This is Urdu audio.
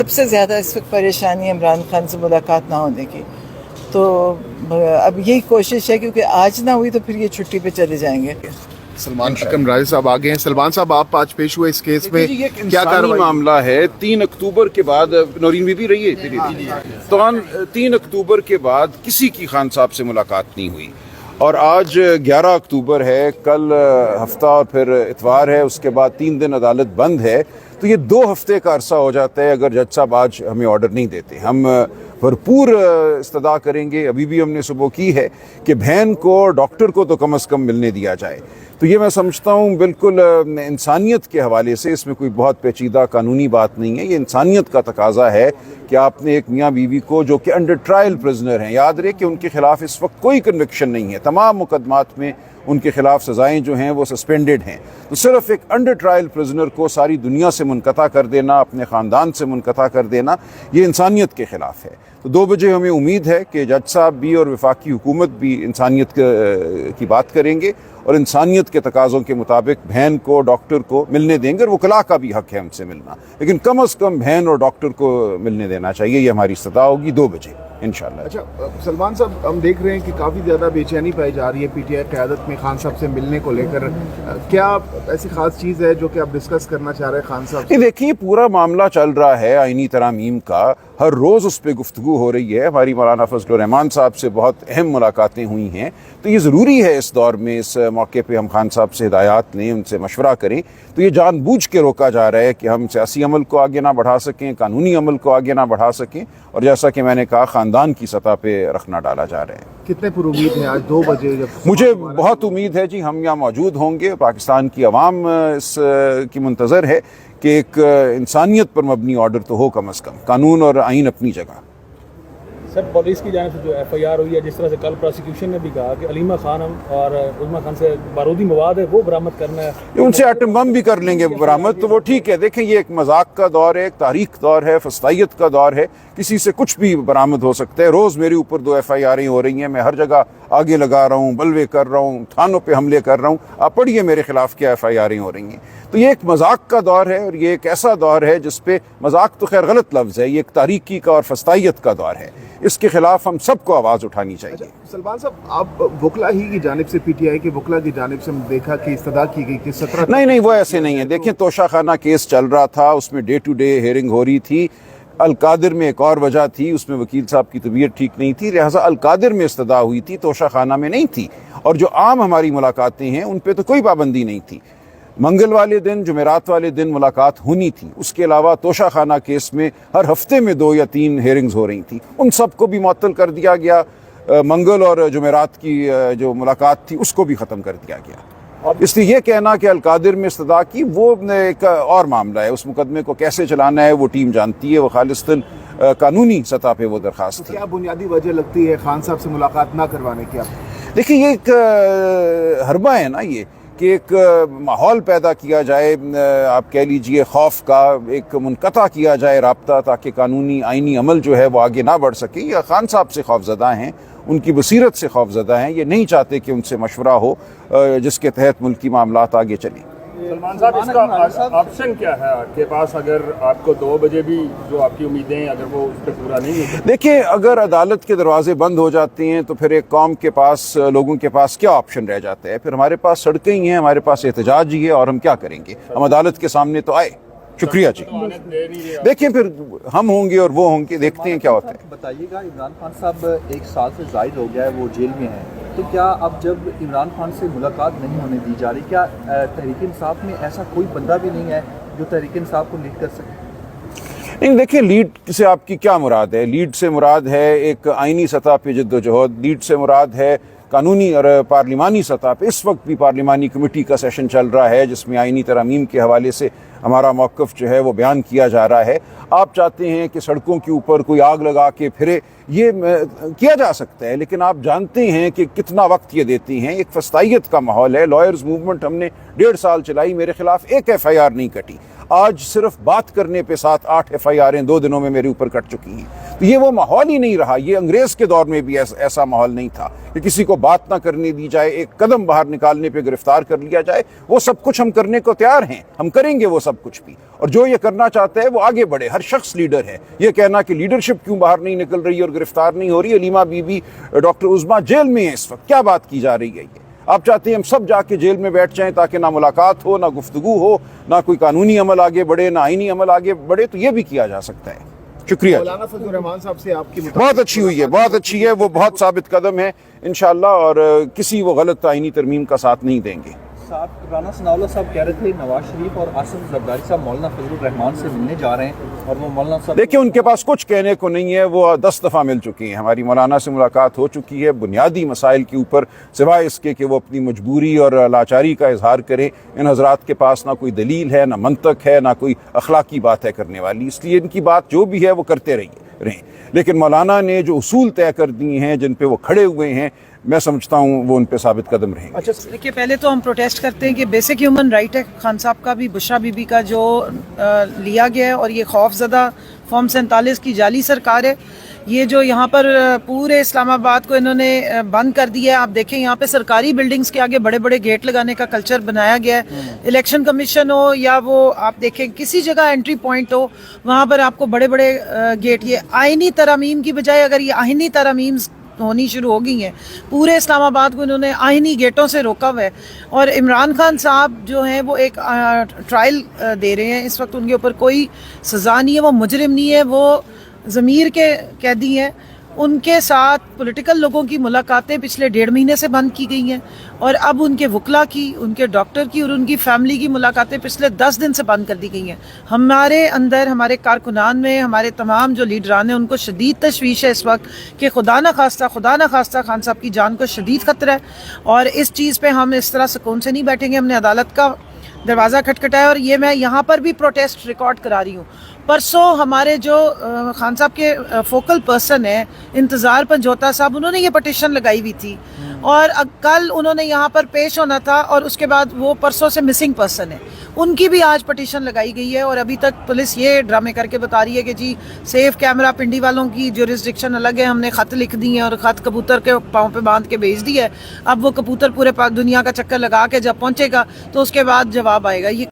سب سے زیادہ اس وقت پریشانی ہے عمران خان سے ملاقات نہ ہونے کی، تو اب یہی کوشش ہے کیونکہ آج نہ ہوئی تو پھر یہ چھٹی پہ چلے جائیں گے۔ سلمان اکرم راضی صاحب آگے ہیں۔ سلمان صاحب آپ آج پیش ہوئے اس کیس میں، کیا کارروائی؟ معاملہ ہے 3 اکتوبر کے بعد نورین بی رہی ہے تو 3 اکتوبر کے بعد کسی کی خان صاحب سے ملاقات نہیں ہوئی، اور آج 11 اکتوبر ہے، کل ہفتہ اور پھر اتوار ہے، اس کے بعد 3 دن عدالت بند ہے، تو یہ 2 ہفتے کا عرصہ ہو جاتا ہے اگر جج صاحب آج ہمیں آرڈر نہیں دیتے۔ ہم بھرپور استدعا کریں گے، ابھی بھی ہم نے صبح کی ہے کہ بہن کو اور ڈاکٹر کو تو کم از کم ملنے دیا جائے۔ تو یہ میں سمجھتا ہوں بالکل انسانیت کے حوالے سے اس میں کوئی بہت پیچیدہ قانونی بات نہیں ہے، یہ انسانیت کا تقاضا ہے کہ آپ نے ایک میاں بیوی کو جو کہ انڈر ٹرائل پرزنر ہیں، یاد رہے کہ ان کے خلاف اس وقت کوئی کنوکشن نہیں ہے، تمام مقدمات میں ان کے خلاف سزائیں جو ہیں وہ سسپینڈڈ ہیں، تو صرف ایک انڈر ٹرائل پرزنر کو ساری دنیا سے منقطع کر دینا، اپنے خاندان سے منقطع کر دینا، یہ انسانیت کے خلاف ہے۔ تو 2 بجے ہمیں امید ہے کہ جج صاحب بھی اور وفاقی حکومت بھی انسانیت کی بات کریں گے اور انسانیت کے تقاضوں کے مطابق بہن کو ڈاکٹر کو ملنے دیں گے، اور وکلاء کا بھی حق ہے ان سے ملنا، لیکن کم از کم بہن اور ڈاکٹر کو ملنے دینا چاہیے۔ یہ ہماری استدعا ہوگی 2 بجے انشاءاللہ۔ اچھا سلمان صاحب، ہم دیکھ رہے ہیں کہ کافی زیادہ بے چینی پائی جا رہی ہے پی ٹی آئی قیادت میں خان صاحب سے ملنے کو لے کر، کیا ایسی خاص چیز ہے جو کہ آپ ڈسکس کرنا چاہ رہے ہیں خان صاحب سے؟ دیکھیے پورا معاملہ چل رہا ہے آئینی ترامیم کا، ہر روز اس پہ گفتگو ہو رہی ہے، ہماری مولانا فضل الرحمان صاحب سے بہت اہم ملاقاتیں ہوئی ہیں، تو یہ ضروری ہے اس دور میں، اس موقع پہ ہم خان صاحب سے ہدایات لیں، ان سے مشورہ کریں۔ تو یہ جان بوجھ کے روکا جا رہا ہے کہ ہم سیاسی عمل کو آگے نہ بڑھا سکیں، قانونی عمل کو آگے نہ بڑھا سکیں، اور جیسا کہ میں نے کہا خاندان کی سطح پہ رکھنا ڈالا جا رہا ہے۔ کتنے پر امید ہیں آج 2 بجے؟ مجھے بہت امید ہے جی، ہم یہاں موجود ہوں گے، پاکستان کی عوام اس کی منتظر ہے کہ ایک انسانیت پر مبنی آرڈر تو ہو، کم از کم قانون اور آئین اپنی جگہ۔ سر پولیس کی جانب سے جو ایف آئی آر ہوئی ہے، جس طرح سے کل پروسیکیوشن نے بھی کہا کہ علیمہ خان اور عظمیٰ خان سے بارودی مواد ہے وہ برآمد کرنا ہے، ان سے ایٹم بم بھی کر لیں گے برآمد، تو وہ ٹھیک ہے۔ دیکھیں یہ ایک مذاق کا دور ہے، ایک تاریخ دور ہے، فسطائیت کا دور ہے، کسی سے کچھ بھی برآمد ہو سکتا ہے۔ روز میرے اوپر 2 ایف آئی آریں ہو رہی ہیں، میں ہر جگہ آگے لگا رہا ہوں، بلوے کر رہا ہوں، تھانوں پہ حملے کر رہا ہوں، آپ پڑھیے میرے خلاف کیا ایف آئی آریں ہو رہی ہیں۔ تو یہ ایک مذاق کا دور ہے، اور یہ ایک ایسا دور ہے جس پہ مذاق تو خیر غلط لفظ ہے، یہ ایک تاریکی کا اور فسطائیت کا دور ہے، اس کے خلاف ہم سب کو آواز اٹھانی چاہیے۔ سلمان صاحب، آپ وکلا ہی کی جانب سے، پی ٹی آئی کے وکلا کی جانب سے دیکھا کہ استدعا کی گئی کہ 17 نہیں وہ ایسے نہیں ہے۔ دیکھیں توشہ خانہ کیس چل رہا تھا، اس میں ڈے ٹو ڈے ہیئرنگ ہو رہی تھی، القادر میں ایک اور وجہ تھی، اس میں وکیل صاحب کی طبیعت ٹھیک نہیں تھی، لہٰذا القادر میں استدعا ہوئی تھی، توشہ خانہ میں نہیں تھی، اور جو عام ہماری ملاقاتیں ہیں ان پہ تو کوئی پابندی نہیں تھی۔ منگل والے دن، جمعرات والے دن ملاقات ہونی تھی، اس کے علاوہ توشہ خانہ کیس میں ہر ہفتے میں 2 یا 3 ہیئرنگز ہو رہی تھیں، ان سب کو بھی معطل کر دیا گیا۔ منگل اور جمعرات کی جو ملاقات تھی اس کو بھی ختم کر دیا گیا۔ اس لیے یہ کہنا کہ القادر میں استدعا کی، وہ ایک اور معاملہ ہے، اس مقدمے کو کیسے چلانا ہے وہ ٹیم جانتی ہے، وہ خالصتاً قانونی سطح پہ وہ درخواست تھی۔ کیا بنیادی وجہ لگتی ہے خان صاحب سے ملاقات نہ کروانے کی؟ دیکھیے یہ ایک حربہ ہے نا، یہ کہ ایک ماحول پیدا کیا جائے، آپ کہہ لیجئے خوف کا، ایک منقطع کیا جائے رابطہ تاکہ قانونی آئینی عمل جو ہے وہ آگے نہ بڑھ سکے۔ یہ خان صاحب سے خوفزدہ ہیں، ان کی بصیرت سے خوفزدہ ہیں، یہ نہیں چاہتے کہ ان سے مشورہ ہو جس کے تحت ملکی معاملات آگے چلیں۔ سلمان صاحب اس کا آپشن کیا ہے آپ کے پاس اگر آپ کو 2 بجے بھی جو آپ کی امیدیں ہیں اگر وہ اس پہ پورا نہیں ہوتا؟ دیکھیں اگر عدالت کے دروازے بند ہو جاتے ہیں تو پھر ایک قوم کے پاس، لوگوں کے پاس کیا آپشن رہ جاتا ہے؟ پھر ہمارے پاس سڑکیں ہی ہیں، ہمارے پاس احتجاج ہی ہے، اور ہم کیا کریں گے؟ ہم عدالت کے سامنے تو آئے۔ شکریہ جی۔ دیکھیں پھر ہم ہوں گے اور وہ ہوں گے، دیکھتے ہیں کیا ہوتا ہے۔ بتائیے گا، عمران خان صاحب 1 سال سے زائد ہو گیا ہے وہ جیل میں ہیں، تو کیا اب جب عمران خان سے ملاقات نہیں ہونے دی جا رہی، کیا تحریک انصاف میں ایسا کوئی بندہ بھی نہیں ہے جو تحریک انصاف کو لیڈ کر سکے؟ نہیں دیکھیں، لیڈ سے آپ کی کیا مراد ہے؟ لیڈ سے مراد ہے ایک آئینی سطح پہ جد و جہد، لیڈ سے مراد ہے قانونی اور پارلیمانی سطح پہ۔ اس وقت بھی پارلیمانی کمیٹی کا سیشن چل رہا ہے جس میں آئینی ترامیم کے حوالے سے ہمارا موقف جو ہے وہ بیان کیا جا رہا ہے۔ آپ چاہتے ہیں کہ سڑکوں کے اوپر کوئی آگ لگا کے پھرے، یہ کیا جا سکتا ہے، لیکن آپ جانتے ہیں کہ کتنا وقت یہ دیتی ہیں۔ ایک فسطائیت کا ماحول ہے، لائرز موومنٹ ہم نے 1.5 سال چلائی، میرے خلاف 1 ایف آئی آر نہیں کٹی، آج صرف بات کرنے پہ 7-8 ایف آئی آریں 2 دنوں میں میرے اوپر کٹ چکی ہیں۔ تو یہ وہ ماحول ہی نہیں رہا. یہ انگریز کے دور میں بھی ایسا ماحول نہیں تھا کہ کسی کو بات نہ کرنے دی جائے, ایک قدم باہر نکالنے پہ گرفتار کر لیا جائے. وہ سب کچھ ہم کرنے کو تیار ہیں, ہم کریں گے وہ سب کچھ بھی, اور جو یہ کرنا چاہتا ہے وہ آگے بڑھے. ہر شخص لیڈر ہے. یہ کہنا کہ لیڈرشپ کیوں باہر نہیں نکل رہی اور گرفتار نہیں ہو رہی, Alima be be doctor Uzma jail میں ہیں اس وقت, کیا بات کی جا رہی ہے یہ؟ آپ چاہتے ہیں ہم سب جا کے جیل میں بیٹھ جائیں تاکہ نہ ملاقات ہو, نہ گفتگو ہو, نہ کوئی قانونی عمل آگے بڑھے, نہ آئینی عمل آگے بڑھے؟ تو یہ بھی کیا جا سکتا ہے. شکریہ. مولانا فضل الرحمان صاحب سے آپ کی بہت اچھی ہوئی ہے, بہت اچھی ہے, وہ بہت ثابت قدم ہے انشاءاللہ, اور کسی وہ غلط آئینی ترمیم کا ساتھ نہیں دیں گے. صاحب رانا ثناء اللہ صاحب کہہ رہے تھے نواز شریف اور آصف زرداری صاحب مولانا فضل الرحمان سے ملنے جا رہے ہیں, اور وہ مولانا صاحب دیکھیں ان کے پاس کچھ کہنے کو نہیں ہے, وہ 10 دفعہ مل چکی ہیں. ہماری مولانا سے ملاقات ہو چکی ہے بنیادی مسائل کے اوپر, سوائے اس کے کہ وہ اپنی مجبوری اور لاچاری کا اظہار کریں. ان حضرات کے پاس نہ کوئی دلیل ہے, نہ منطق ہے, نہ کوئی اخلاقی بات ہے کرنے والی, اس لیے ان کی بات جو بھی ہے وہ کرتے رہیں. لیکن مولانا نے جو اصول طے کر دیے ہیں, جن پہ وہ کھڑے ہوئے ہیں, میں سمجھتا ہوں وہ ان پہ ثابت قدم رہیں گے. دیکھیے پہلے تو ہم پروٹیسٹ کرتے ہیں کہ بیسک ہیومن رائٹ ہے خان صاحب کا بھی, بشرا بی بی کا جو لیا گیا ہے, اور یہ خوف زدہ فارم 47 کی جعلی سرکار ہے. یہ جو یہاں پر پورے اسلام آباد کو انہوں نے بند کر دیا ہے. آپ دیکھیں یہاں پہ سرکاری بلڈنگز کے آگے بڑے بڑے گیٹ لگانے کا کلچر بنایا گیا ہے. الیکشن کمیشن ہو یا وہ آپ دیکھیں کسی جگہ انٹری پوائنٹ ہو, وہاں پر آپ کو بڑے بڑے گیٹ, یہ آئینی ترامیم کی بجائے اگر یہ آئینی ترامیم ہونی شروع ہو گئی ہیں, پورے اسلام آباد کو انہوں نے آئینی گیٹوں سے روکا ہوا ہے. اور عمران خان صاحب جو ہیں وہ ایک ٹرائل دے رہے ہیں اس وقت, ان کے اوپر کوئی سزا نہیں ہے, وہ مجرم نہیں ہے, وہ ضمیر کے قیدی ہیں. ان کے ساتھ پولیٹیکل لوگوں کی ملاقاتیں پچھلے 1.5 مہینے سے بند کی گئی ہیں, اور اب ان کے وکلا کی, ان کے ڈاکٹر کی اور ان کی فیملی کی ملاقاتیں پچھلے 10 دن سے بند کر دی گئی ہیں. ہمارے اندر, ہمارے کارکنان میں, ہمارے تمام جو لیڈران ہیں ان کو شدید تشویش ہے اس وقت کہ خدا نہ خواستہ خان صاحب کی جان کو شدید خطرہ ہے, اور اس چیز پہ ہم اس طرح سکون سے نہیں بیٹھیں گے. ہم نے عدالت کا دروازہ کھٹکھٹایا, اور یہ میں یہاں پر بھی پروٹیسٹ ریکارڈ کرا رہی ہوں. پرسوں ہمارے جو خان صاحب کے فوکل پرسن ہیں انتظار پنجوتا صاحب, انہوں نے یہ پٹیشن لگائی ہوئی تھی, اور کل انہوں نے یہاں پر پیش ہونا تھا, اور اس کے بعد وہ پرسوں سے مسنگ پرسن ہے, ان کی بھی آج پٹیشن لگائی گئی ہے. اور ابھی تک پولیس یہ ڈرامے کر کے بتا رہی ہے کہ جی سیف کیمرہ پنڈی والوں کی جورسڈکشن الگ ہے, ہم نے خط لکھ دی ہیں اور خط کبوتر کے پاؤں پہ باندھ کے بھیج دی ہے. اب وہ کبوتر پورے دنیا کا چکر لگا کے جب پہنچے گا تو اس کے بعد جواب آئے گا. یہ